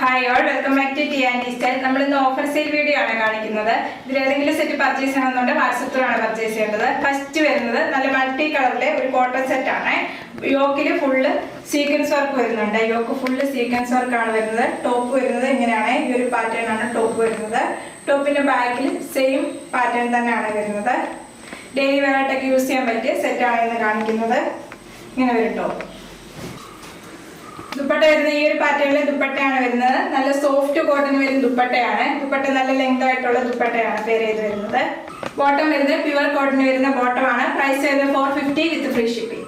Hi all, welcome back to T and style. നമ്മൾ ഇന്ന് offer sale video ആണ് കാണിക്കുന്നത്. ഇതിൽ ഏതെങ്കിലും സെറ്റ് പർച്ചേസ് ചെയ്യണമെന്നുണ്ട് വാട്സപ്പ് ത്രൂ ആണ് പർച്ചേസ് ചെയ്യേണ്ടത്. ഫസ്റ്റ് വരുന്നത് നല്ല മൾട്ടി കളറിലെ ഒരു കോട്ടൺ സെറ്റ് ആണ്. യോക്കില് ഫുള്ള് സീക്വൻസ് വർക്ക് വരുന്നുണ്ട്. യോക്ക് ഫുള്ള് സീക്വൻസ് വർക്ക് ആണ് വരുന്നത്. ടോപ്പ് വരുന്നത് ഇങ്ങനെയാണ്, ഈ ഒരു പാറ്റേൺ ആണ് ടോപ്പ് വരുന്നത്. ടോപ്പിന്റെ ബാക്കിൽ സെയിം പാറ്റേൺ തന്നെയാണ് വരുന്നത്. ഡെയിലി വെയർ ആയിട്ടൊക്കെ യൂസ് ചെയ്യാൻ പറ്റിയ സെറ്റ് ആണ് ഇന്ന് കാണിക്കുന്നത്. ഇങ്ങനെ വരും ടോപ്പ്. ദുപ്പട്ട വരുന്നത് ഈ ഒരു പാറ്റേണിലെ ദുപ്പട്ടയാണ് വരുന്നത്. നല്ല സോഫ്റ്റ് കോട്ടൺ വരുന്ന ദുപ്പട്ടയാണ്. ദുപ്പട്ട നല്ല ലെങ്ത് ആയിട്ടുള്ള ദുപ്പട്ടയാണ് പേര് ചെയ്ത് വരുന്നത്. ബോട്ടം വരുന്നത് പ്യുവർ കോട്ടൺ വരുന്ന ബോട്ടം ആണ്. പ്രൈസ് വരുന്നത് 450 വിത്ത് ഫ്രീ ഷിപ്പിംഗ്.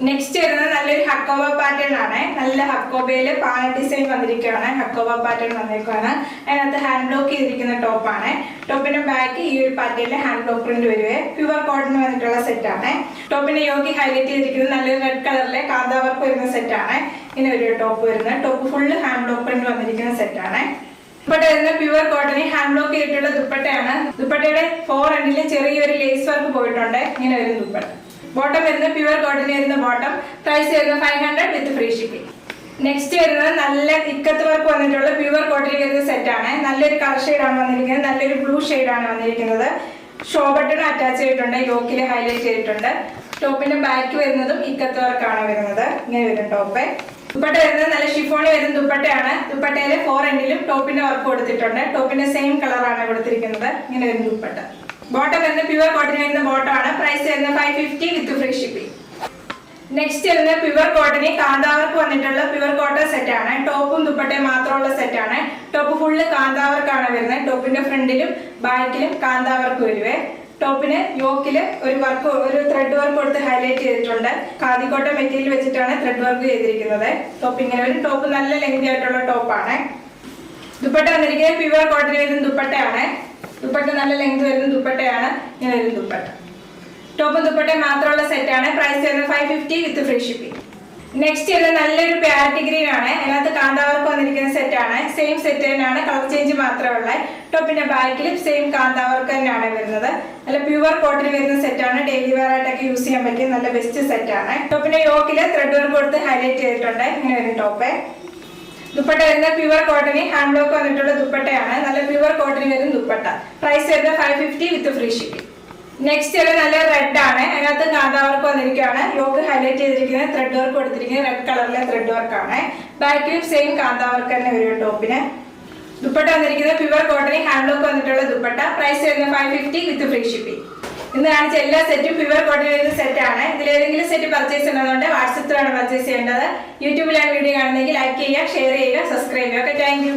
നെക്സ്റ്റ് വരുന്നത് നല്ലൊരു ഹക്കോബ പാറ്റേൺ ആണ്. നല്ല ഹക്കോബയില് പാന ഡിസൈൻ വന്നിരിക്കുകയാണ്. ഹക്കോബ പാറ്റേൺ വന്നിരിക്കുകയാണ്. അതിനകത്ത് ഹാൻഡ് ബ്ലോക്ക് ചെയ്തിരിക്കുന്ന ടോപ്പാണ്. ടോപ്പിന്റെ ബാക്ക് ഈ ഒരു പാറ്റേണിൽ ഹാൻഡ് ബ്ലോക്ക് പ്രിന്റ് വരുവേ. പ്യുവർ കോട്ടൺ വന്നിട്ടുള്ള സെറ്റ് ആണ്. ടോപ്പിന്റെ യോക്കി ഹൈലൈറ്റ് ചെയ്തിരിക്കുന്നത് നല്ലൊരു റെഡ് കളറിലെ കാന്താ വർക്ക് വരുന്ന സെറ്റ് ആണ്. ഇങ്ങനെ ഒരു ടോപ്പ് വരുന്നത്. Top full hand block print വന്നിരിക്കുന്ന സെറ്റ് ആണ്. ദുപ്പട്ട വരുന്ന പ്യുവർ കോട്ടണിൽ ഹാൻഡ് ബ്ലോക്ക് ചെയ്തിട്ടുള്ള ദുപ്പട്ടയാണ്. ദുപ്പട്ടയുടെ 4 എൻഡിലും ചെറിയൊരു ലേസ് വർക്ക് പോയിട്ടുണ്ട്. ഇങ്ങനെ ഒരു ദുപ്പട്ട. ബോട്ടം വരുന്നത് പ്യുവർ കോട്ടൺ വരുന്ന ബോട്ടം. പ്രൈസ് വരുന്നത് 500 വിത്ത് ഫ്രീ ഷിപ്പിംഗ്. നെക്സ്റ്റ് വരുന്നത് നല്ല ഇക്കത്ത് വർക്ക് വന്നിട്ടുള്ള പ്യുവർ കോട്ടൺ വരുന്ന സെറ്റ് ആണ്. നല്ലൊരു കളർ ഷെയ്ഡാണ് വന്നിരിക്കുന്നത്. നല്ലൊരു ബ്ലൂ ഷെയ്ഡാണ് വന്നിരിക്കുന്നത്. ഷോ ബട്ടൺ അറ്റാച്ച് ചെയ്തിട്ടുണ്ട്. യോക്കിൽ ഹൈലൈറ്റ് ചെയ്തിട്ടുണ്ട്. ടോപ്പിന്റെ ബാക്ക് വരുന്നതും ഇക്കത്ത് വർക്കാണ് വരുന്നത്. ഇങ്ങനെ വരും ടോപ്പ്. ദുപ്പട്ട വരുന്നത് നല്ല ഷിഫോണി വരുന്ന ദുപ്പട്ടയാണ്. ദുപ്പട്ടയിലെ 4 എൻഡിലും ടോപ്പിന്റെ വർക്ക് കൊടുത്തിട്ടുണ്ട്. ടോപ്പിന്റെ സെയിം കളറാണ് കൊടുത്തിരിക്കുന്നത്. ഇങ്ങനെ വരും ദുപ്പട്ട. ബോട്ടം വരുന്നത് പ്യുവർ കോട്ടൺ വരുന്ന ബോട്ടം ആണ്. പ്രൈസ് വരുന്നത് 550 വിത്ത് ഫ്രീ ഷിപ്പിംഗ്. നെക്സ്റ്റ് വരുന്നത് പ്യുവർ കോട്ടണിൽ കാന്താവർക്ക് വന്നിട്ടുള്ള പ്യുവർ കോട്ടൺ സെറ്റ് ആണ്. ടോപ്പും ദുപ്പട്ടയും മാത്രമുള്ള സെറ്റ് ആണ്. ടോപ്പ് ഫുള്ള് കാന്താവർക്കാണ് വരുന്നത്. ടോപ്പിന്റെ ഫ്രണ്ടിലും ബാക്കിലും കാന്താവർക്ക് വരുവേ. ടോപ്പിന് യോക്കില് ഒരു ത്രെഡ് വർക്ക് കൊടുത്ത് ഹൈലൈറ്റ് ചെയ്തിട്ടുണ്ട്. ഖാദിക്കോട്ട മെറ്റീരിയൽ വെച്ചിട്ടാണ് ത്രെഡ് വർക്ക് ചെയ്തിരിക്കുന്നത്. ടോപ്പ് ഇങ്ങനെ ഒരു ടോപ്പ് നല്ല ലെങ്തി ആയിട്ടുള്ള ടോപ്പാണ്. ദുപ്പട്ട വന്നിരിക്കുന്നത് പ്യുവർ കോട്ടൺ വരുന്ന ദുപ്പട്ടയാണ്. ദുപ്പട്ട നല്ല ലെങ്ത് വരുന്ന ദുപ്പട്ടയാണ്. ഇങ്ങനെ ഒരു ദുപ്പട്ട. ടോപ്പ് ദുപ്പട്ട മാത്രമുള്ള സെറ്റ് ആണ്. പ്രൈസ് വരുന്നത് 550 വിത്ത് ഫ്രീ ഷിപ്പിംഗ്. നെക്സ്റ്റ് വരുന്നത് നല്ലൊരു പാരറ്റ് ഗ്രീൻ ആണ്. അതിനകത്ത് കാന്താവർക്ക് വന്നിരിക്കുന്ന സെറ്റ് ആണ്. സെയിം സെറ്റ് തന്നെയാണ്, കളർ ചേഞ്ച് മാത്രമുള്ള. ടോപ്പിന്റെ ബാക്കിലും സെയിം കാന്താവർക്ക് തന്നെയാണ് വരുന്നത്. നല്ല പ്യുവർ കോട്ടൺ വരുന്ന സെറ്റ് ആണ്. ഡെയിലി വെയർ ആയിട്ടൊക്കെ യൂസ് ചെയ്യാൻ പറ്റിയ നല്ല ബെസ്റ്റ് സെറ്റ് ആണ്. ടോപ്പിന്റെ യോക്കില് ത്രെഡ് വർക്ക് കൊടുത്ത് ഹൈലൈറ്റ് ചെയ്തിട്ടുണ്ട്. ഇങ്ങനെ വരും ടോപ്പ്. ദുപ്പട്ട വരുന്നത് പ്യുവർ കോട്ടണിൽ ഹാൻഡ് ബ്ലോക്ക് വന്നിട്ടുള്ള ദുപ്പട്ടയാണ്. നല്ല പ്യുവർ കോട്ടണിൽ വരുന്ന ദുപ്പട്ട. പ്രൈസ് വരുന്നത് 550 വിത്ത് ഫ്രീ ഷിപ്പിംഗ്. നെക്സ്റ്റ് ഒരു നല്ല റെഡ് ആണ്. അതിനകത്ത് കാന്താ വർക്ക് വന്നിരിക്കുകയാണ്. യോക്ക് ഹൈലൈറ്റ് ചെയ്തിരിക്കുന്നത് ത്രെഡ് വർക്ക് കൊടുത്തിരിക്കുന്നത് റെഡ് കളറിലെ ത്രെഡ് വർക്ക് ആണ്. ബാക്കിലും സെയിം കാന്താ വർക്ക് തന്നെ വരും ടോപ്പിന്. ദുപ്പട്ട വന്നിരിക്കുന്നത് പ്യുവർ കോട്ടണിൽ ഹാൻഡ് ബ്ലോക്ക് വന്നിട്ടുള്ള ദുപ്പട്ട. പ്രൈസ് വരുന്നത് 550 വിത്ത് ഫ്രീ ഷിപ്പിംഗ്. ഇന്ന് കാണിച്ച എല്ലാ സെറ്റും പ്യുവർ കോട്ടൺ വരുന്ന സെറ്റ് ആണ്. ഇതിലേതെങ്കിലും സെറ്റ് പർച്ചേസ് ചെയ്യണമെന്നുണ്ട് വാട്സപ്പ് ത്രൂ ആണ് പർച്ചേസ് ചെയ്യേണ്ടത്. യൂട്യൂബിലാണ് വീഡിയോ കാണുന്നതെങ്കിൽ ലൈക്ക് ചെയ്യുക, ഷെയർ ചെയ്യുക, സബ്സ്ക്രൈബ് ചെയ്യുക. Okay, thank you.